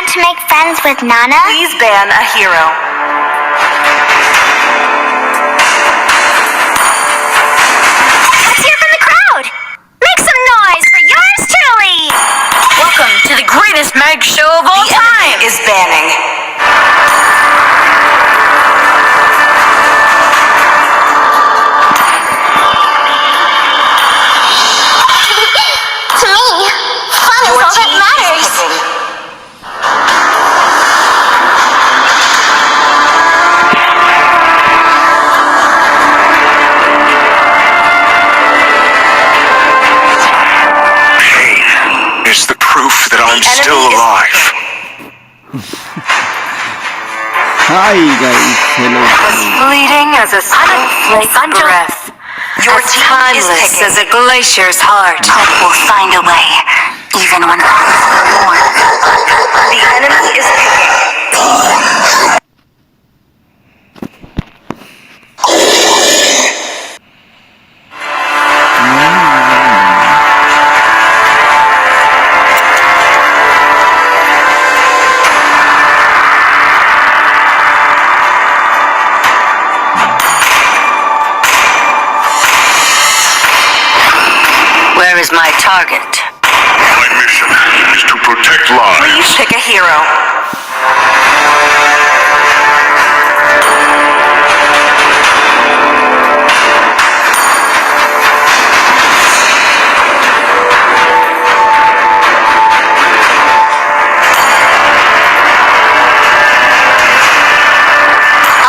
to make friends with Nana? Please ban a hero. Let's hear from the crowd! Make some noise for yours truly! Welcome to the greatest mag show of all time! Is banning. To me, fun is all that matters. Pain is the proof that I'm still alive. Hi guys, hello. As fleeting as a snowflake's breath. Your timeless as a glacier's heart. We'll find a way, even when others mourn. The enemy is picking. Where is my target? My mission is to protect lives. Please pick a hero.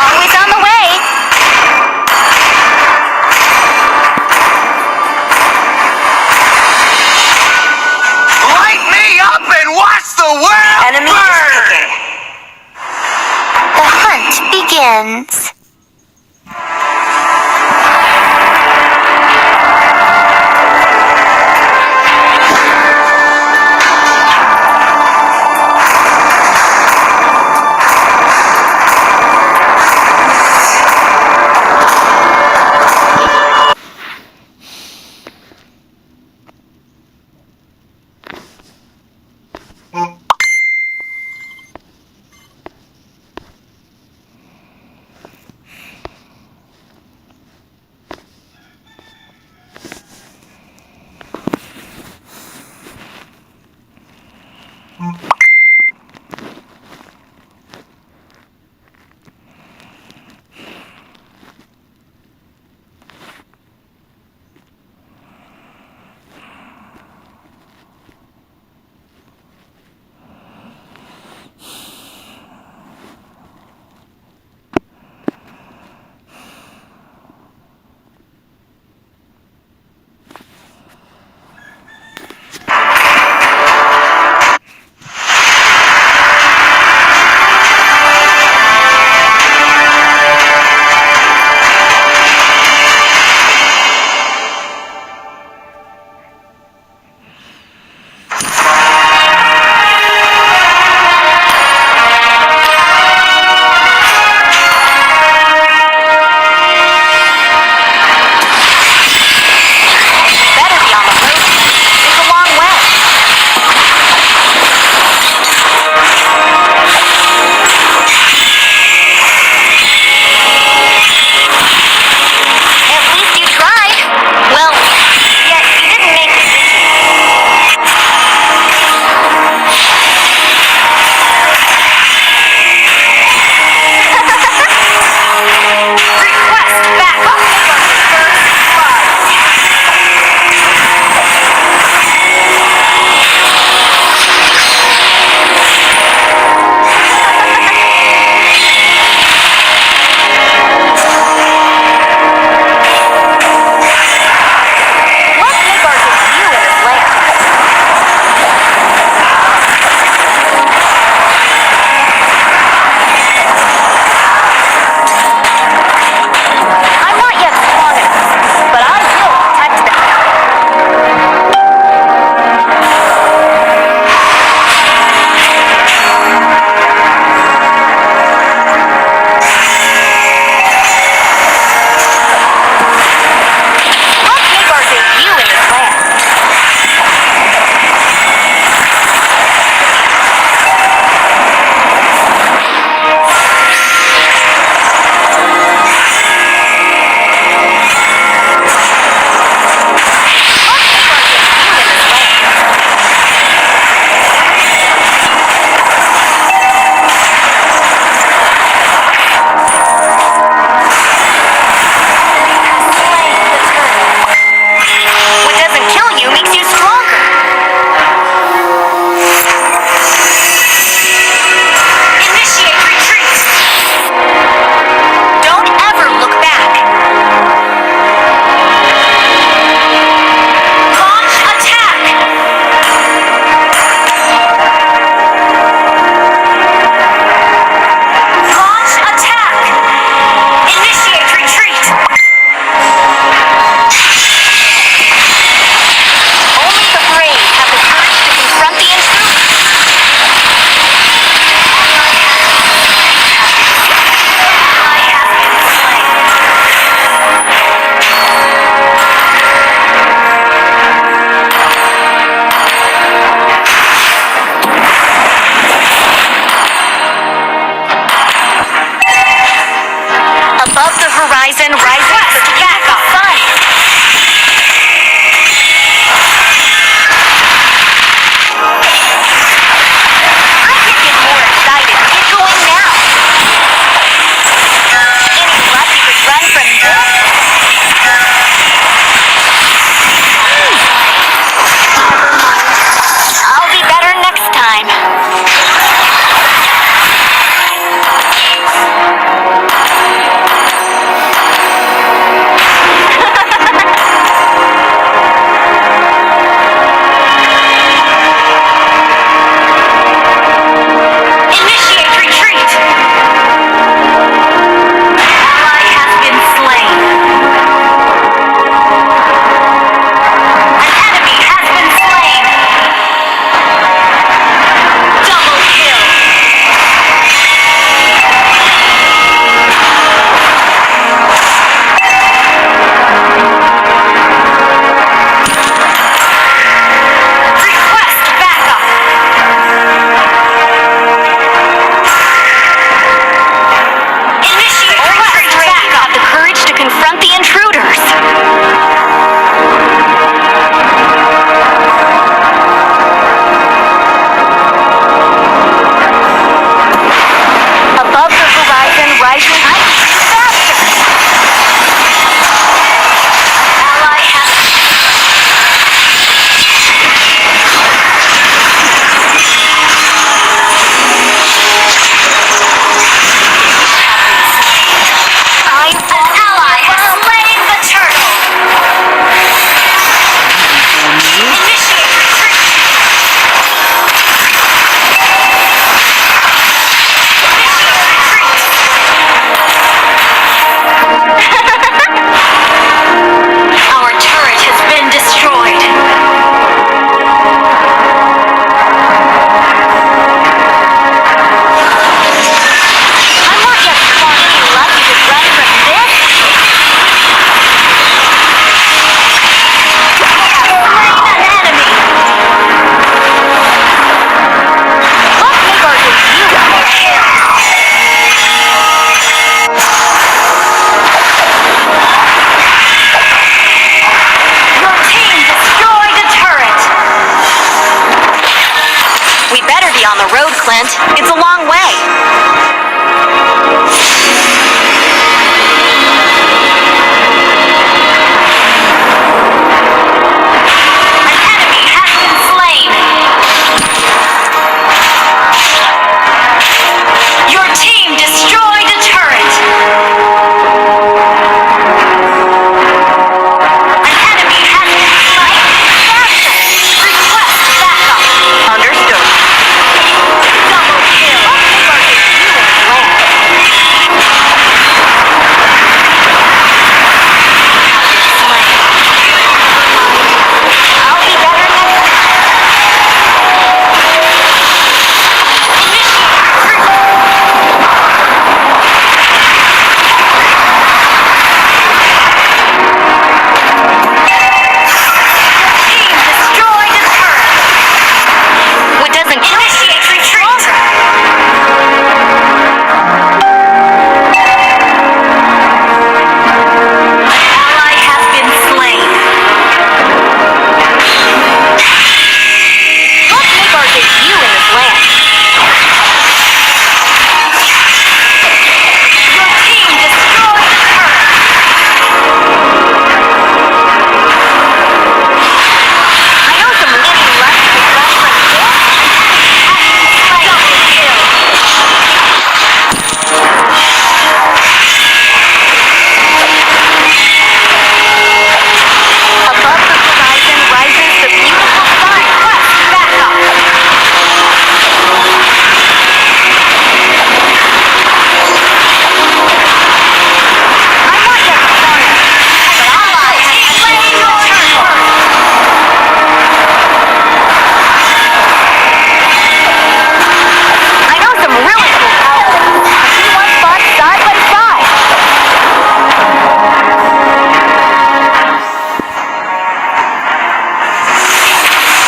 Always on the way. Light me up and watch the world Enemy is picking. The hunt begins. Clint. It's a long way. An enemy has been slain. Your team destroyed a turret. An enemy has been slain. Request backup. Understood. Double kill. I'll be better next time. Team destroyed a turret. What doesn't initiate retreat? An ally has been slain. Let's make our debut in this land. Your team destroyed the turret. I know some living legends of restaurant double kill. Above the horizon rises the beautiful sun. Quest backup. I want your corner. An ally has slain your turret. I know some really cool houses. You want fun side by side.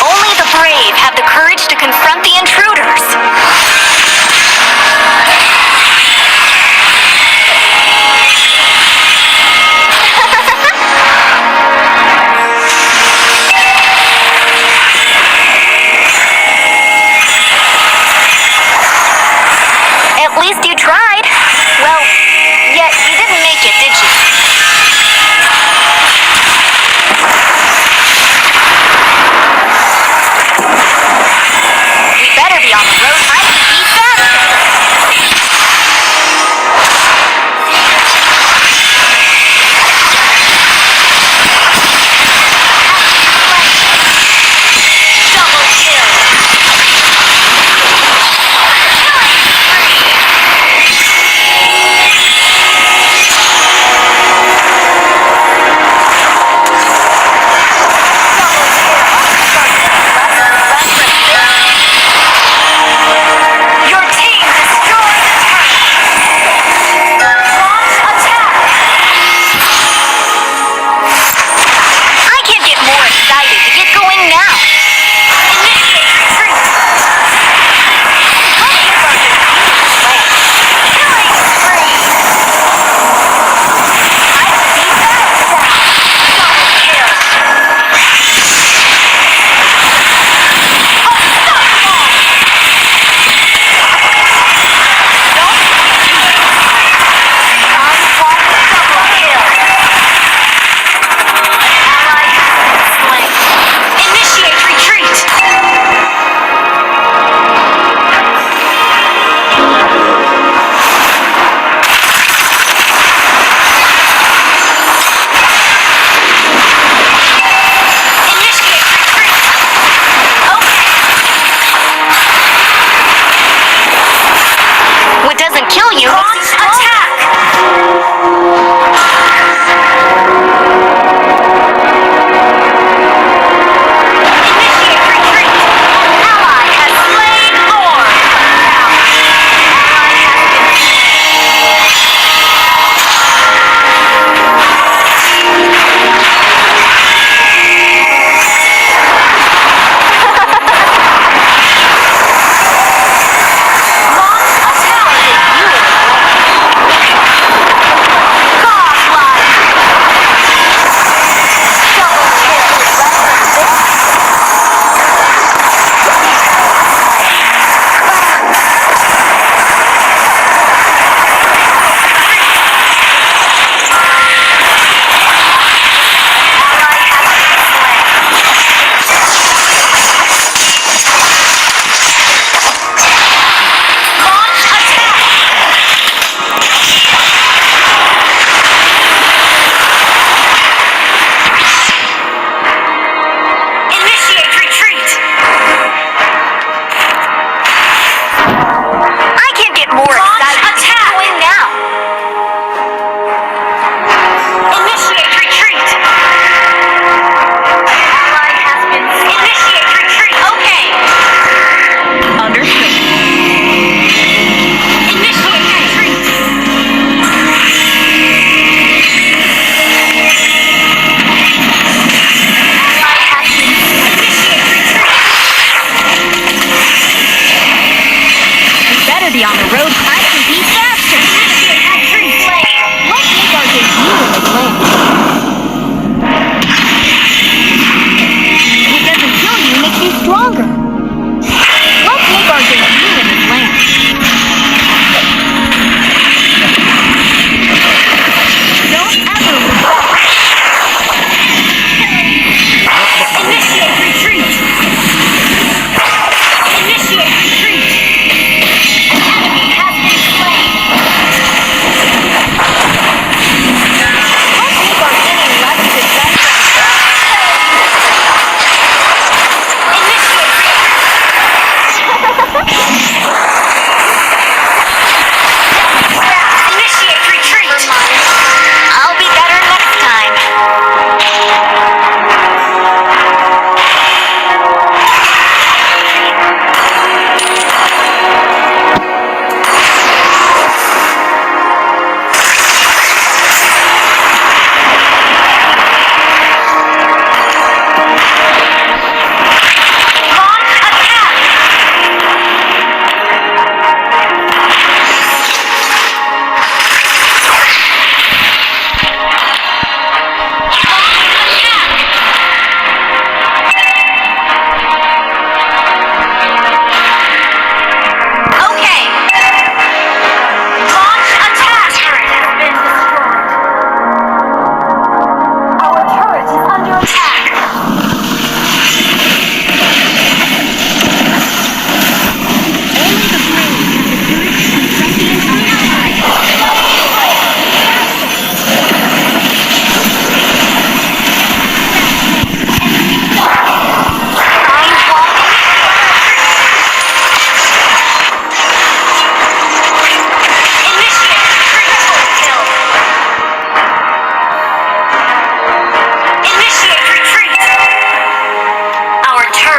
Only the brave have the courage to confront the intruders. At least you tried. Well, yet you didn't make it, did you? We better be on the road. I can beat faster. Double kill. Killing spree.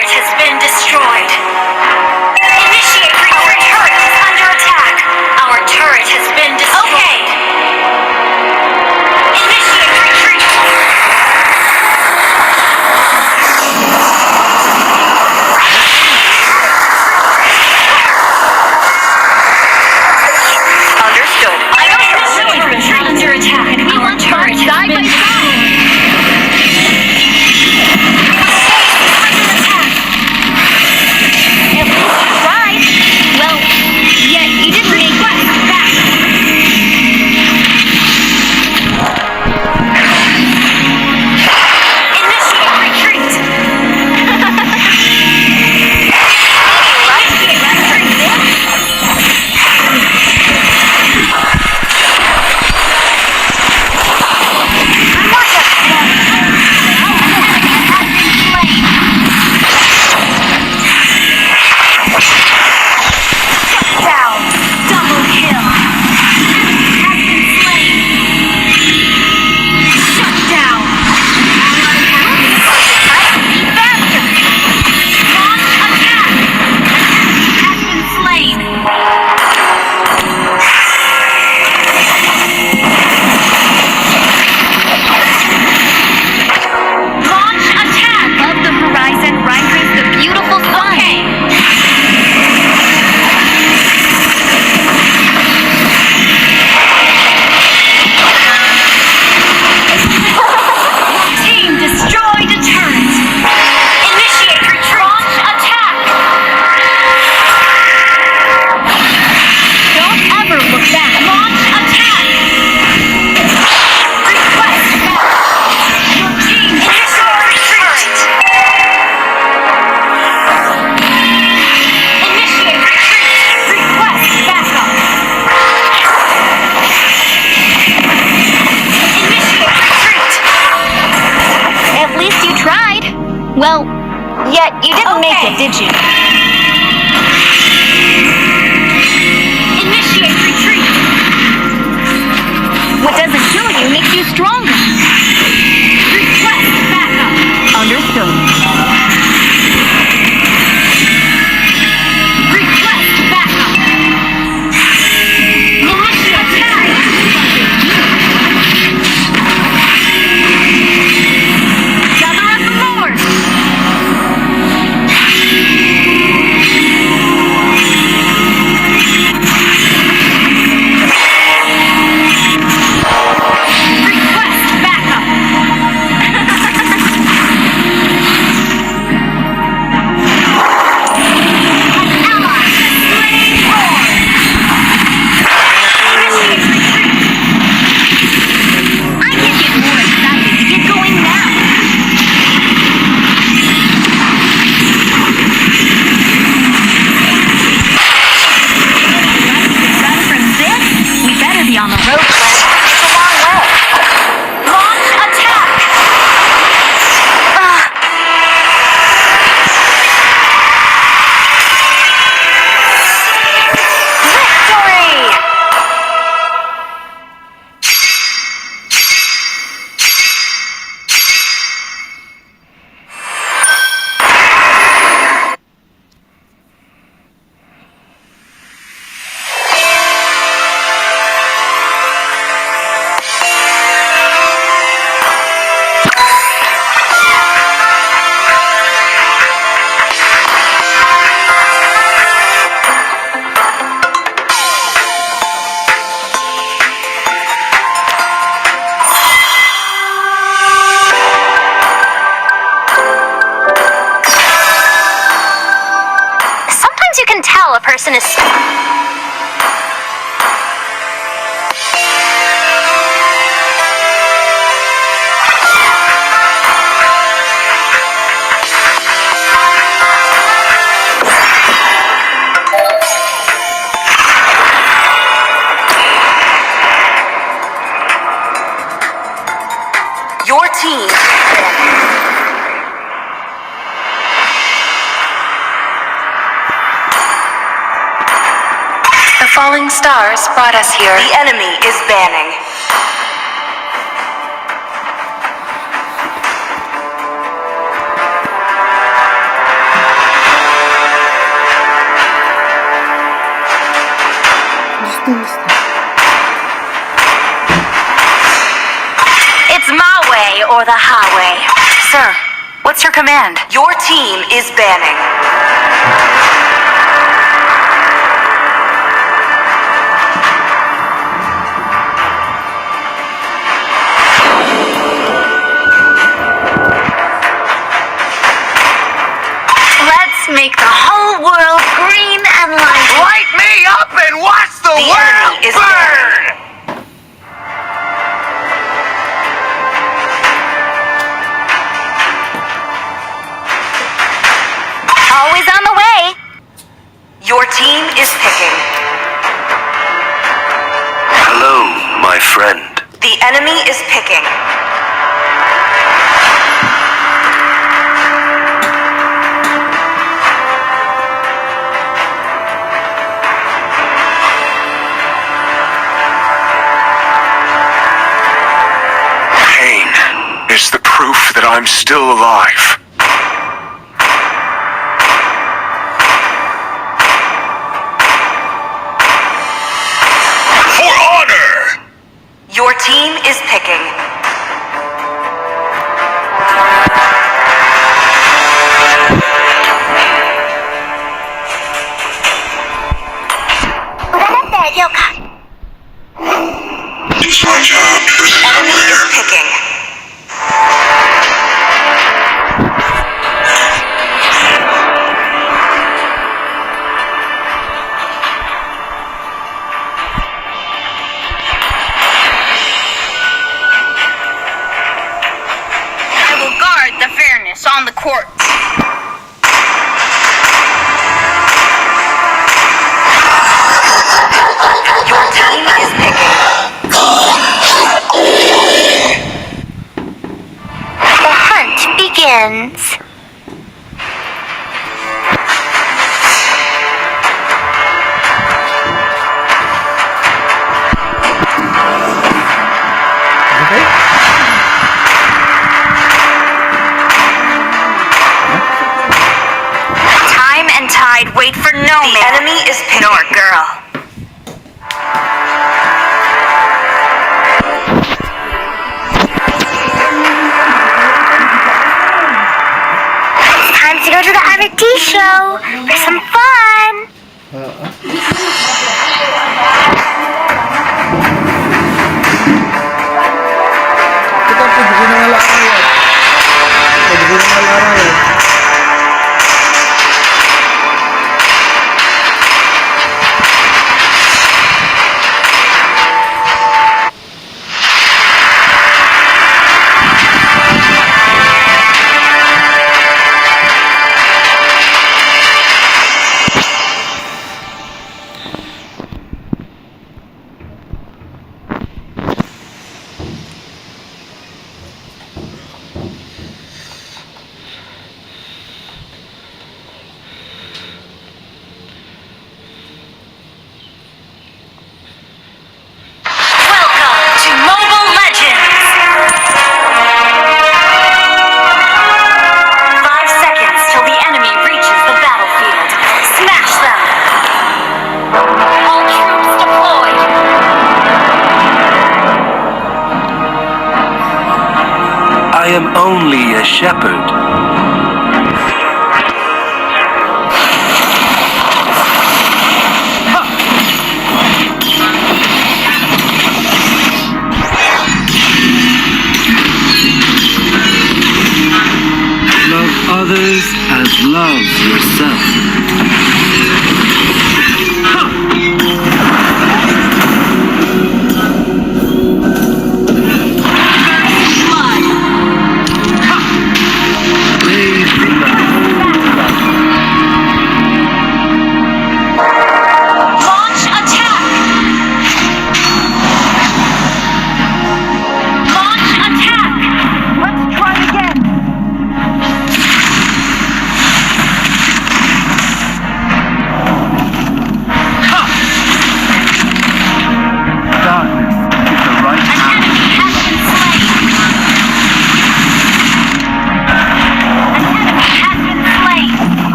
turret has been destroyed. Initiate retreat. Our turret is under attack. Our turret has been destroyed. Okay. Initiate retreat. Understood. I don't initiate retreat. Under attack. Our turret has been destroyed. Well, yet you didn't make it, did you? Initiate retreat. What doesn't kill you makes you stronger. Request backup. Understood. Request backup. Initiate attack. Gather up the Lord. A person is... Your team. The falling stars brought us here. The enemy is banning. It's my way or the highway. Sir, what's your command? Your team is banning. Let's make the whole world green and light. Light me up and watch the world enemy is burn! Always on the way. Your team is picking. Hello, my friend. The enemy is picking. Pain is the proof that I'm still alive. For honor! Your team is picking. It's my job to protect our Enemy is player. picking. I will guard the fairness on the court. Your team is picking. The hunt begins. Time and tide wait for no man. The enemy is picking. Nor girl. It's time to go to the RT show for some fun. Kita pergi dengan larang ya. Pergi dengan larang ya. Welcome to Mobile Legends! 5 seconds till the enemy reaches the battlefield. Smash them! All troops deployed! I am only a shepherd. Love others as love yourself. Bathe in the Launch attack! Launch attack! Let's try again!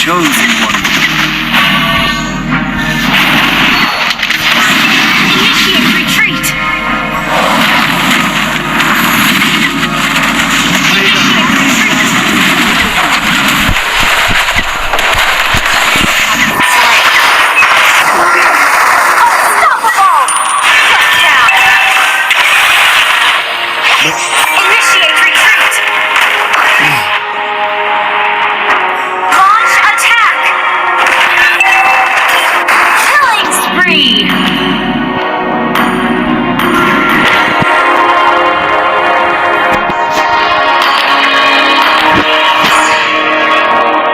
chosen one. Initiate retreat. Initiate retreat. Launch attack. Killing spree.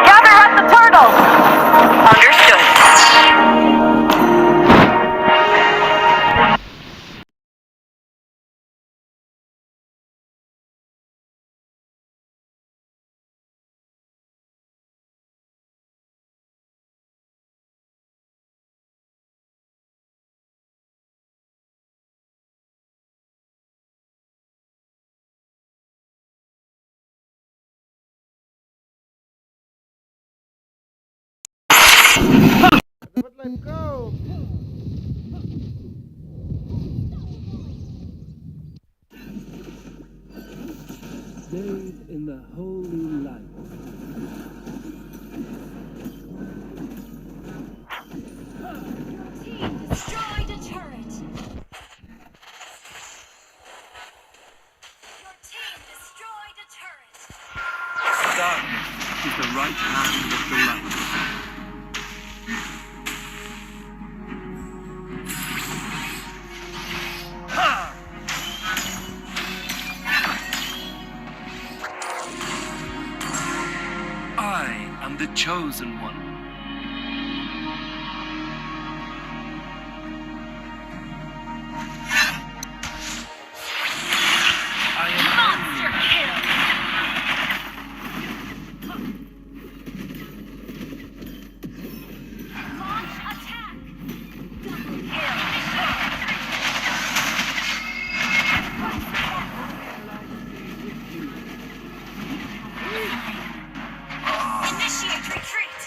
Gather up the turtle. Understood. Dapat live go. Bathe in the holy light. Destroyed a turret. Your team destroyed a turret. Darkness is the right hand of the light. I am the chosen one. I am Monster kill. Launch attack. Double kill. Initiate retreat.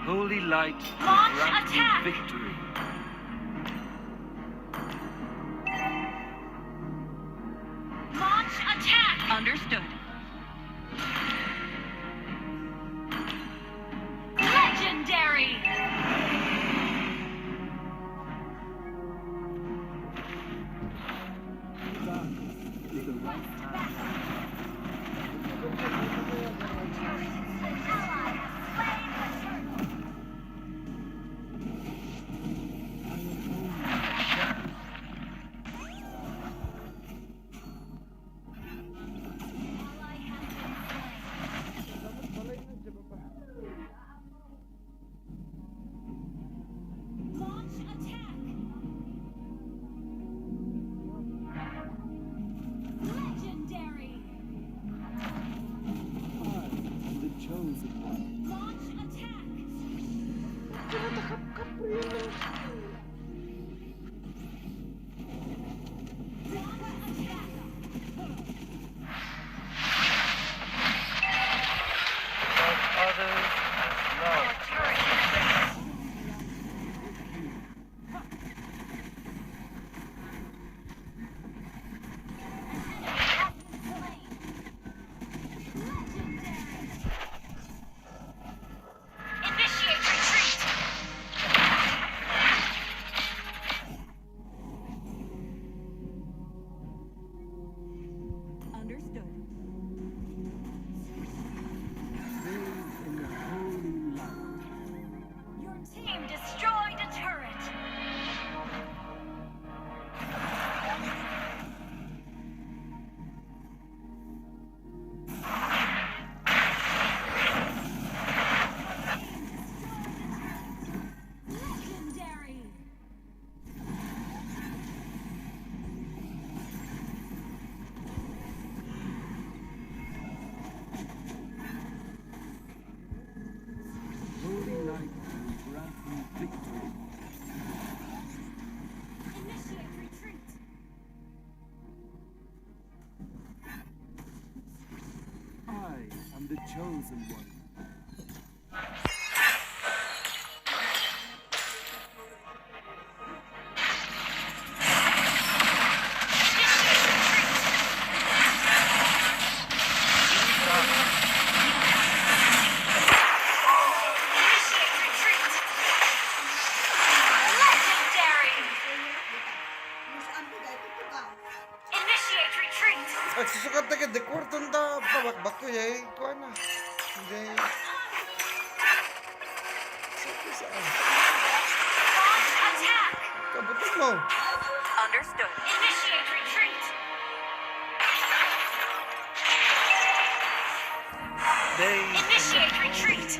holy light will Launch grant attack. you victory. Launch attack. Understood. Legendary. Is the right hand. Launch attack. Legendary. I am the chosen one. Launch attack. Launch attack. Others as love. Turret has been Initiate retreat. am the chosen one. Initiate retreat! At susukat na ka, de kwarton ta, pabakbak ko yay, kuha na. Hindi. Saan? Launch attack! Kabutin mo. Understood. Initiate retreat! They Initiate retreat!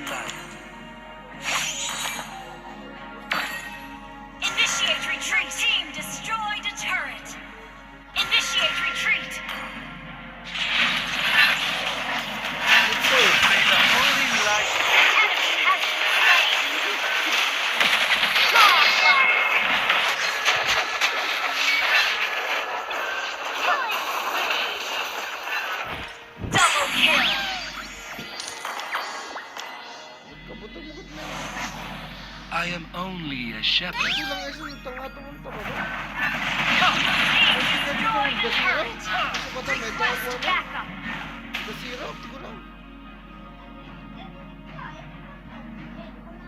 Initiate retreat! Team destroyed a turret! Initiate retreat! may the holy light. Enemy has been slain! Godlike! Double kill! Kabutin mo kat na. I am only a shepherd. Kasi lang isa ng tanga-tungan ta ba? Destroyed a turret! Susukatan, may tawag Request mo na. backup! Nasira, tigo lang.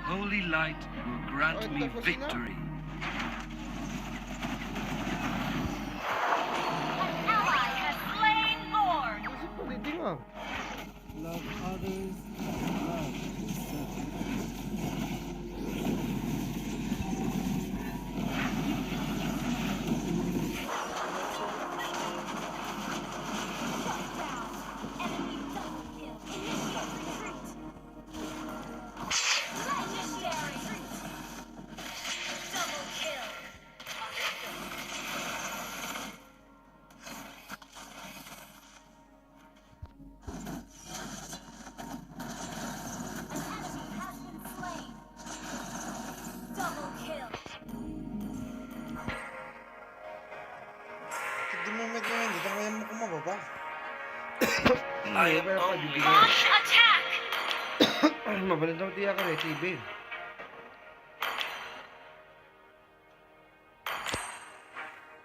Holy light will grant Oh, me tapos na. victory. An ally has slain Lord! Kasi paliting ah. Love others, love yourself. Hindi mo may gawin, hindi kaya mo kumababa. I am Pero only pag-ibigay. Launch attack! Mabalin daw tiya ka rin, TV.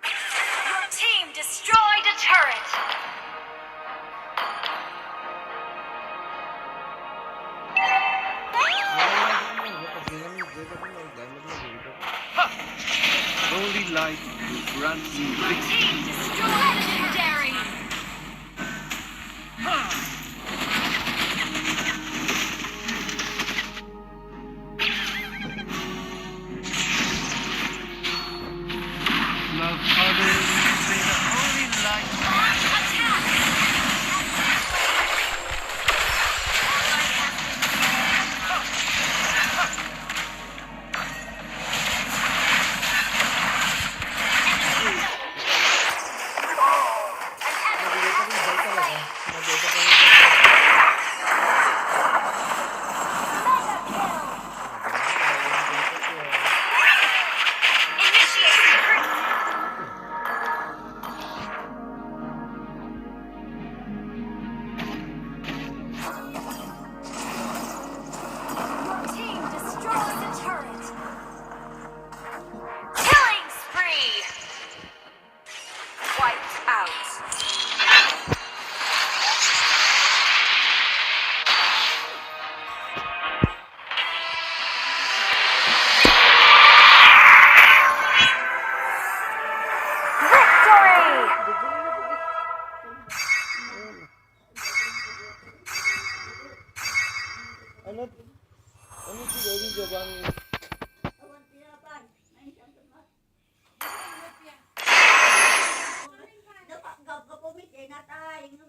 Your team destroyed a turret! holy light will grant me victory. Team destroyed legendary! Love others, may the holy light. Launch attack! Initiate retreat! Your team destroyed the turret! Killing spree! Wiped out! Victory! Ano? Ano siya yung jabang? Dapat gagawin na tayo.